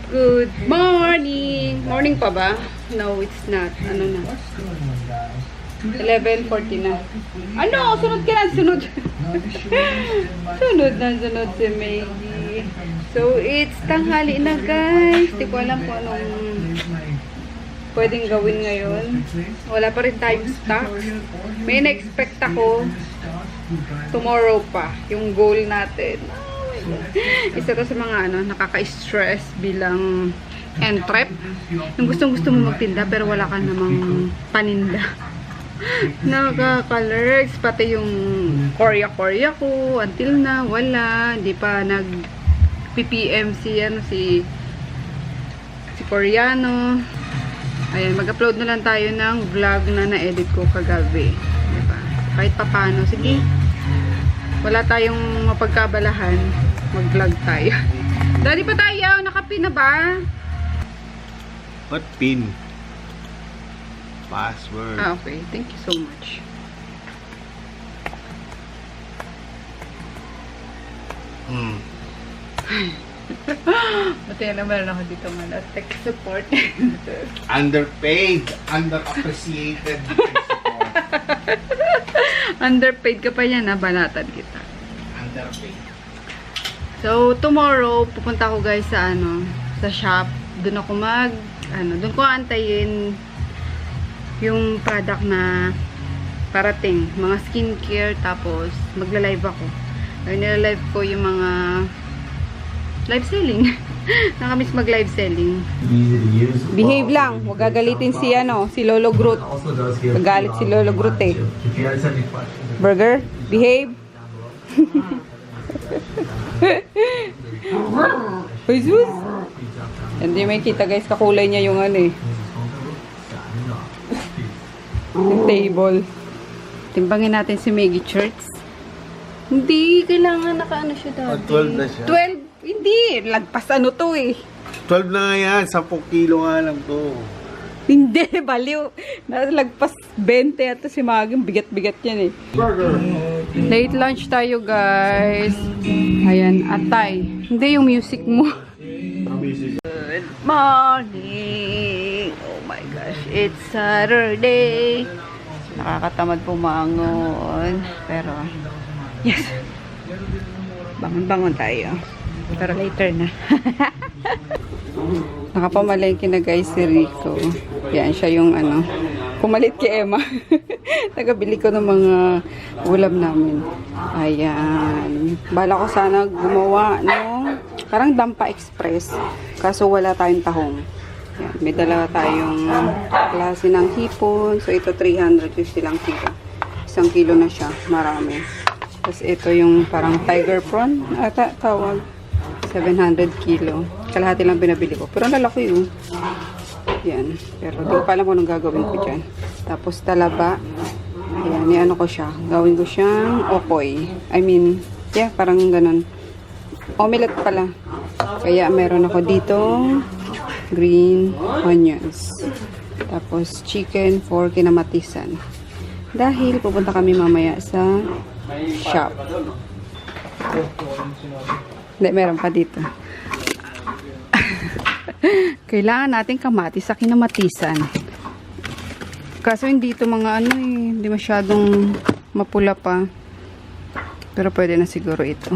Good morning! Morning pa ba? No, it's not. Ano na? 11:40 na. Ano? Sunod ka na. Sunod. Sunod si Maggie. So, it's tanghali na, guys. Di ko alam kung anong pwedeng gawin ngayon. Wala pa rin tayong stock. May na-expect ako tomorrow pa. Yung goal natin. Isa to sa mga nakaka-stress bilang entrep. Yung gustong-gusto mo magtinda pero wala ka namang paninda. Nakaka-lurks. Pati yung korya-korya ko until na wala. Hindi pa nag-PPM si Koreano. Ayan, mag-upload na lang tayo ng vlog na na-edit ko kagabi. Diba? Kahit papano. Sige. Wala tayong mapagkabalahan. Mag-vlog tayo. Daddy pa tayo? Nakapin na ba? What pin? Password. Ah, okay. Thank you so much. Buti na meron ako dito mga tech support. Underpaid. Underappreciated tech support. Underpaid ka pa yan, ha? Banatan kita. Underpaid. So, tomorrow, pupunta ako guys sa sa shop. Doon ako doon ko antayin yung product na parating. Mga skincare, tapos magla-live ako. Nila-live ko yung mga live selling. Nakamiss mag-live selling. Behave lang. Huwag gagalitin si Lolo Groot. Magalit si Lolo Groot eh. Burger, behave. Jesus! Hindi may kita guys, kakulay niya yung yung table. Timbangin natin si Maggie Church. Hindi, kailangan naka siya dati. 12 na siya. 12? Hindi, lagpas to eh. 12 na nga yan. 10 kilo nga lang to. Hindi, baliw. Lagpas 20 at si Maggie, bigat-bigat yan eh. Burger. Late lunch tayo guys. Ayan, atay. Hindi yung music mo. Good morning. Oh my gosh, it's Saturday. Nakakatamad pumangon. Pero, yes. Bangon-bangon tayo. Pero later na. Nakapamalengke na guys si Rico. Yan, siya yung pumalit kay Emma. Nagabili ko ng mga ulam namin. Ayan. Bala ko sana gumawa parang Dampa Express. Kaso wala tayong tahong. Ayan. May dala tayong klase ng hipon. So ito 350 lang kilo. 1 kilo na siya. Marami. Tapos ito yung parang tiger prawn. Tawag. 700 kilo. Kalahati lang binabili ko. Pero lalaki yun. Yan. Pero di ko pa alam kung anong gagawin ko dyan. Tapos talaba. Ayan. Ko siya. Gawin ko siyang okoy. I mean, yeah, parang ganun. Omelette pala. Kaya meron ako dito green onions. Tapos chicken for kinamatisan. Dahil pupunta kami mamaya sa shop. Hindi, meron pa dito. Kailangan natin kamatis sa kinamatisan. Kaso hindi ito mga hindi masyadong mapula pa. Pero pwede na siguro ito.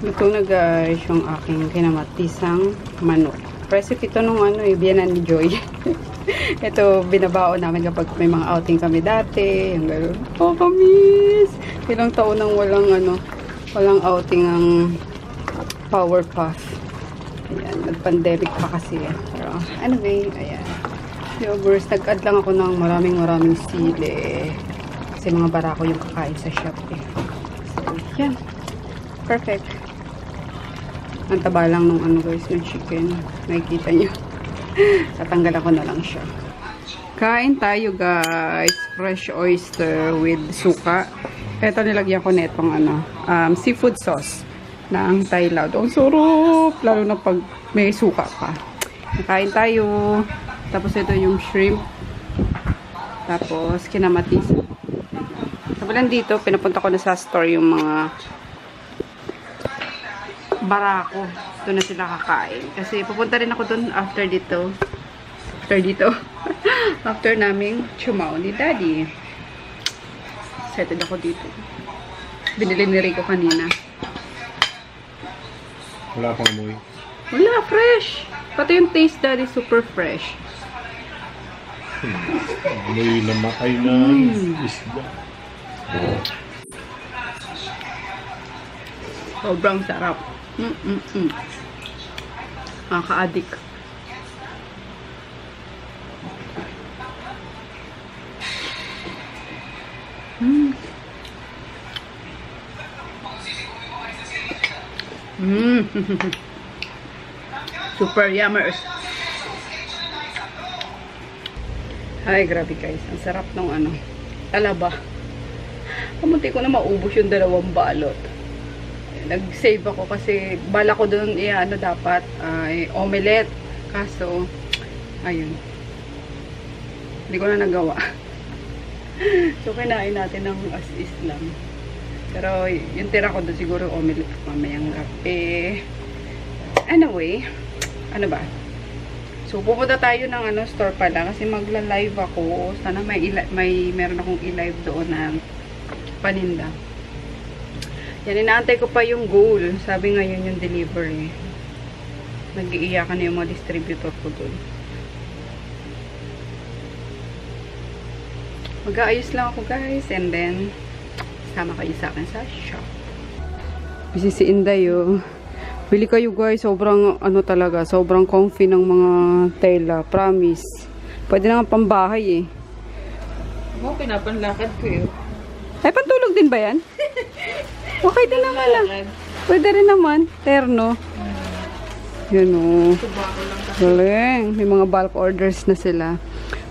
Ito na guys, yung aking kinamatisang manok. Recipe ito nung biyanan ni Joy. Ito, binabaon namin kapag may mga outing kami dati. Yung gano'n. Oh, kamis! Ilang taon nang walang outing ang Powerpuff. Ayan, nag-pandemic pa kasi. Pero, anyway, ayan. Viewers, nag-add lang ako ng maraming sili. Kasi mga barako yung kakain sa shop eh. So, yan. Perfect. Ang taba lang nung guys, ng chicken. Nakikita nyo. Tatanggalan ko na lang siya. Kain tayo guys. Fresh oyster with suka. Ito nilagyan ko na itong seafood sauce ng Thai Lao. Ang sarap! Lalo na pag may suka pa. Kain tayo. Tapos ito yung shrimp. Tapos kinamatis. Sabi lang dito, pinapunta ko na sa store yung mga Barako. Doon na sila kakain. Kasi pupunta rin ako doon after dito. After naming chumao ni Daddy. Excited ako dito. Binili ni Rico kanina. Wala pang amoy. Wala, fresh. Pati yung taste, Daddy, super fresh. Amoy na makay na isda. Sobrang sarap. Nakaka-addict. Super yummers. Ay, grabe guys. Ang sarap ng ano. Talaba. Kamunti ko na maubos yung 2 balot. Nag-save ako kasi bala ko doon ano dapat omelette. Kaso, ayun. Hindi ko na nagawa. So, kinain natin ng as is lang. Pero, yung tira ko doon siguro omelette mamayang gabi. Anyway, ano ba? So, pupunta tayo ng store pala kasi magla-live ako. Sana meron akong i-live doon na paninda. Yan, inaantay ko pa yung goal. Sabi ngayon yung delivery. Nag-iiyakan na yung mga distributor ko doon. Mag-aayos lang ako guys. And then, sama kayo sa akin sa shop. Busy si Inday oh. Bili kayo guys. Sobrang ano talaga. Sobrang comfy ng mga tela. Promise. Pwede na nga pambahay eh. Mo, pinapanlakad ko yun. Ay, pantulog din ba yan? Okay din naman lang. Pwede rin naman. Terno. Yun o. Galing. May mga bulk orders na sila.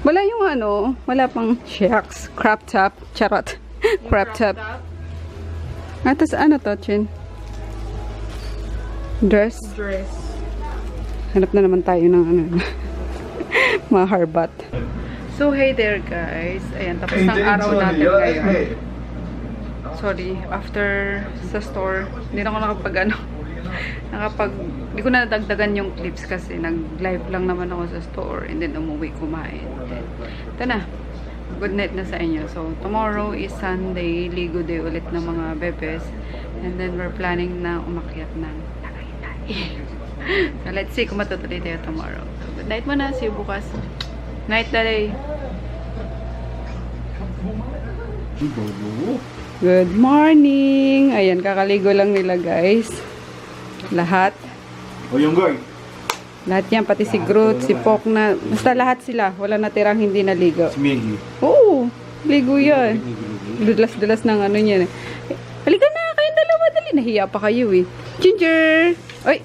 Wala yung ano. Wala pang shucks. Crop top. Charot. Crop top. Ah, tas ano to, Chin? Dress. Hanap na naman tayo ng ano. Mga harbat. So, hey there guys. Ayan, tapos ang araw natin ngayon. Sorry, after sa store, hindi na ako hindi ko na nadagdagan yung clips kasi nag-live lang naman ako sa store and then umuwi kumain. Then, ito na. Good night na sa inyo. So, tomorrow is Sunday, ligo day ulit ng mga bebes. And then, we're planning na umakyat ng Tagaytay. So, let's see kung matutuloy tayo tomorrow. So, good night muna. See you bukas. Night, Daddy. Good morning! Ayan, kakaligo lang nila guys. Lahat. O yung guy. Lahat yan, pati si Groot, si Pok na. Basta lahat sila. Wala natirang hindi naligo. Si Miggy. Oo, ligo yan. Dulas-dulas ng ano niyan. Halika na, kayong dalawa. Dali, nahiya pa kayo eh. Ginger! Oy!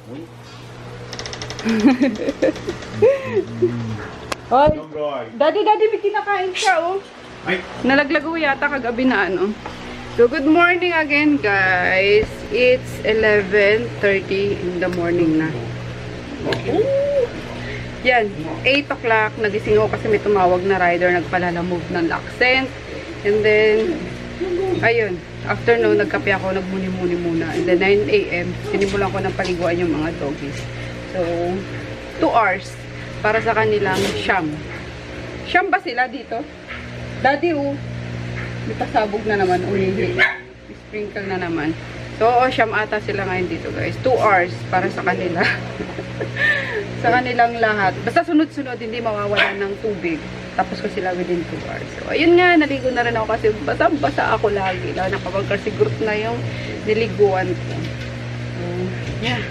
Oy! Yung guy. Daddy, may kinakain ka oh. Ay! Nalaglago yata kagabi na ano. So, good morning again, guys. It's 11:30 in the morning na. Yan, 8 o'clock. Nagising ako kasi may tumawag na rider. Nagpalalamove ng accent. And then, ayun. Afternoon, nagkape ako. Nagmuni-muni muna. And then, 9 a.m. Sinimulan ko ng paliguan yung mga doggies. So, 2 hours para sa kanilang siyam. Siyam ba sila dito? Daddy, may pasabog na naman, umihi. Sprinkle na naman. So, siyam ata sila ngayon dito, guys. 2 hours para sa kanila. Sa kanilang lahat. Basta sunod-sunod, hindi mawawalan ng tubig. Tapos ko sila within 2 hours. So, ayun nga, naligo na rin ako kasi basa-basa ako lagi. Lalo na kapag kasi group na yung niliguan ko. So, yeah.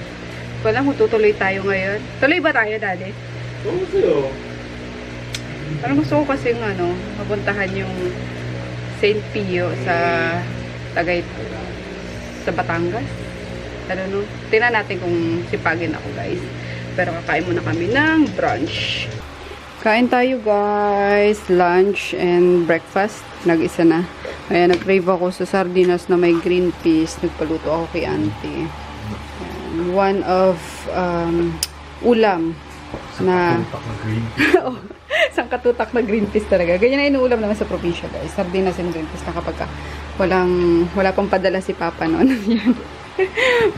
Wala mo, tutuloy tayo ngayon. Tuloy ba tayo, Daddy? Oo sa'yo. Parang gusto ko kasi mapuntahan yung St. Pio sa sa Batangas. Ano, tingnan natin kung sipagin ako guys. Pero kakain muna kami ng brunch. Kain tayo guys. Lunch and breakfast. Nag-isa na. Ayan, nag-crave ako sa sardinas na may green peas. Nagpaluto ako kay auntie. Ayan, one of ulam na isang katutak na green peas talaga. Ganyan na inuulam naman sa probinsya guys. Sardinas and green peas na kapag wala pang padala si Papa noon. Yan.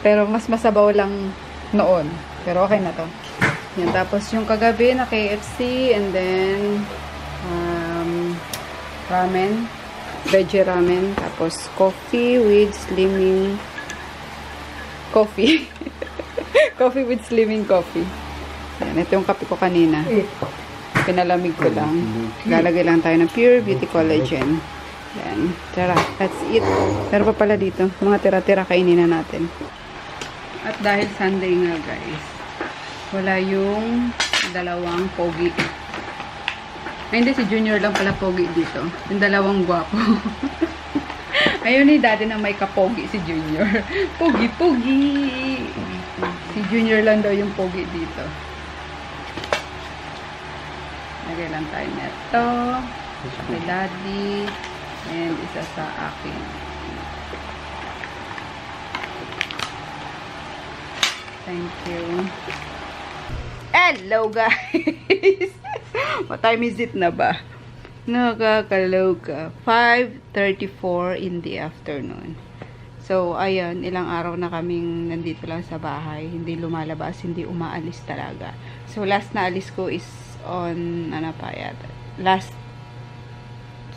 Pero mas masabaw lang noon. Pero okay na to. Yan. Tapos yung kagabi na KFC and then ramen. Veggie ramen. Tapos coffee with slimming coffee. Coffee with slimming coffee. Yan. Ito yung kape ko kanina. Pinalamig ko lang. Lalagay lang tayo ng Pure Beauty Collagen. Yan. Tara, let's eat. Pero pa pala dito, mga tira-tira kainin na natin. At dahil Sunday nga guys, wala yung dalawang pogi. Ay, hindi, si Junior lang pala pogi dito. Yung dalawang gwapo. Ayun ni Daddy na may kapogi si Junior. Pogi-pogi! Si Junior lang daw yung pogi dito. Lagay lang tayo neto. Kay Daddy. And isa sa akin. Thank you. Hello guys! What time is it na ba? Nakakaloka. 5:34 in the afternoon. So, ayan, ilang araw na kaming nandito lang sa bahay. Hindi lumalabas, hindi umaalis talaga. So, last na alis ko is on, ano pa yata, last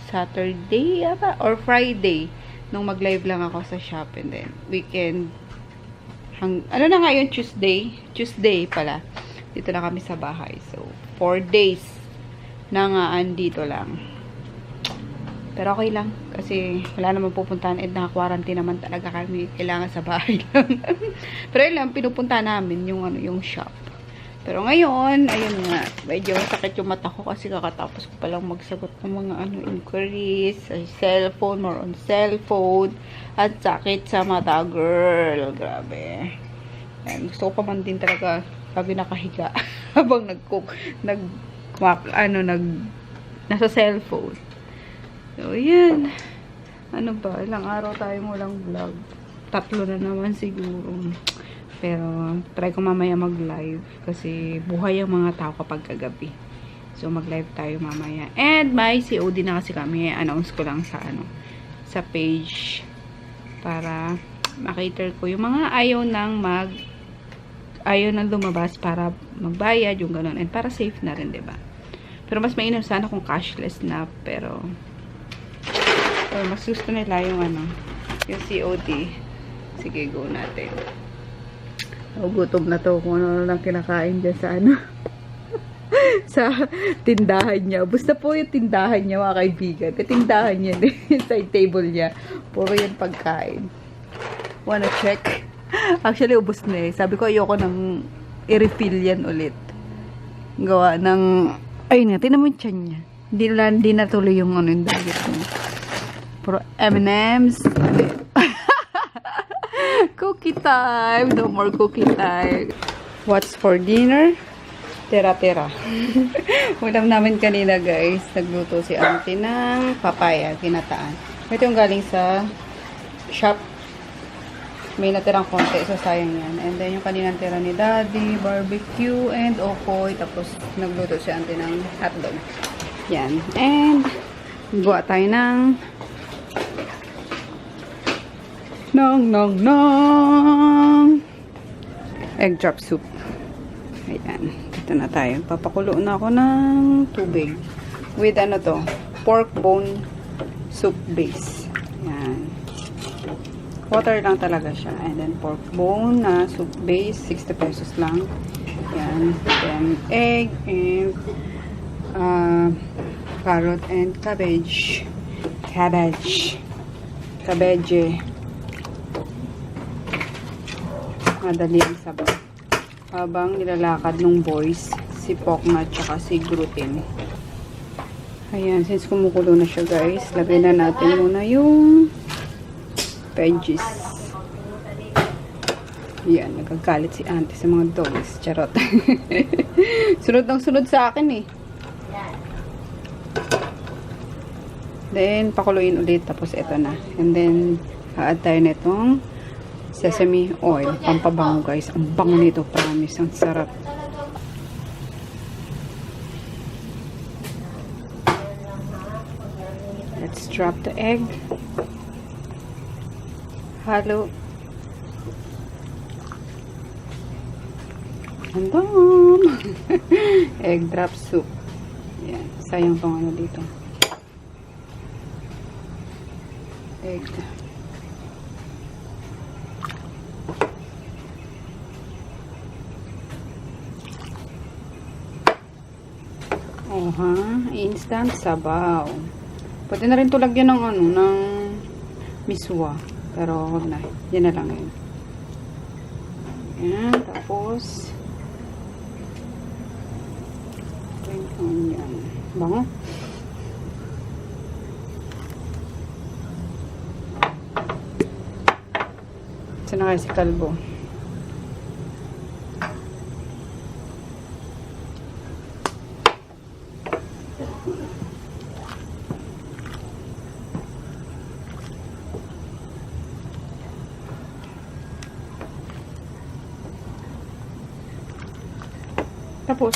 Saturday yata, or Friday, nung mag-live lang ako sa shop, and then, weekend, ano na ngayon, Tuesday pala, dito na kami sa bahay. So, 4 days na nga andito lang. Pero okay lang. Kasi wala naman pupuntahan. Eh, naka-quarantine naman talaga kami. Kailangan sa bahay lang. Pero yun lang, pinupunta namin yung shop. Pero ngayon, ayun nga, medyo sakit yung mata ko kasi kakatapos ko palang magsagot ng mga inquiries sa cellphone, more on cellphone. At sakit sa mata, girl. Grabe. And gusto ko pa man din talaga sabi nakahiga habang nasa cellphone. So, yan. Ano ba? Ilang araw tayong walang vlog. 3 na naman siguro. Pero, try ko mamaya mag-live. Kasi, buhay ang mga tao kapag kagabi. So, mag-live tayo mamaya. And, may COD na kasi kami. Announce ko lang sa, sa page. Para, makater ko yung mga ayaw nang lumabas para magbayad, yung ganun. And, para safe na rin, diba? Pero, mas mainam sana kung cashless na. Pero, mas gusto nila yung yung COD. Sige, go natin. Gutom na to kung ano lang kinakain dyan sa sa tindahan niya. Basta po yung tindahan niya, mga kaibigan. Tindahan niya, side table niya. Puro yung pagkain. Wanna check? Actually, ubos na eh. Sabi ko, ayoko nang i-refill yan ulit. Gawa ng, ayun nga, tinan mo yung tiyan niya. Hindi na tuloy yung yung diet niya. Puro M&M's. Cookie time. No more cookie time. What's for dinner? Tira-tira. Ulam namin kanina, guys. Nagluto si auntie ng papaya, ginataan. Ito yung galing sa shop. May natirang konti, so sayang yan. And then yung kaninang tira ni Daddy, barbecue, and okoy. Tapos nagluto si auntie ng hotdog. Yan. And gawa tayo ng egg drop soup. Ayan. Dito na tayo. Papakulo na ako ng tubig. With pork bone soup base. Ayan. Water lang talaga siya. And then pork bone na soup base. 60 pesos lang. Ayan. Then egg and carrot and cabbage. Cabbage. Madali ang sabaw. Habang nilalakad ng boys, si Pokna tsaka si Gluten. Ayan, since kumukulo na siya guys, lagay na natin muna yung veggies. Ayan, nagagalit si auntie sa mga dogs. Charot. Sunod ng sunod sa akin eh. Then, pakuluin ulit. Tapos, ito na. And then, add tayo na itong sesame oil. Pampabango, guys. Ang bango nito, promise. Ang sarap. Let's drop the egg. Halo. Andam! Egg drop soup. Yan. Sayang tong ano dito. Egg. Oha, instant sabaw. Pwede na rin ito lagyan ng ano, ng miswa. Pero wag na. Yan na lang yun. Yan, tapos yan. Bango. Saan na kaya si Kalbo? Tapos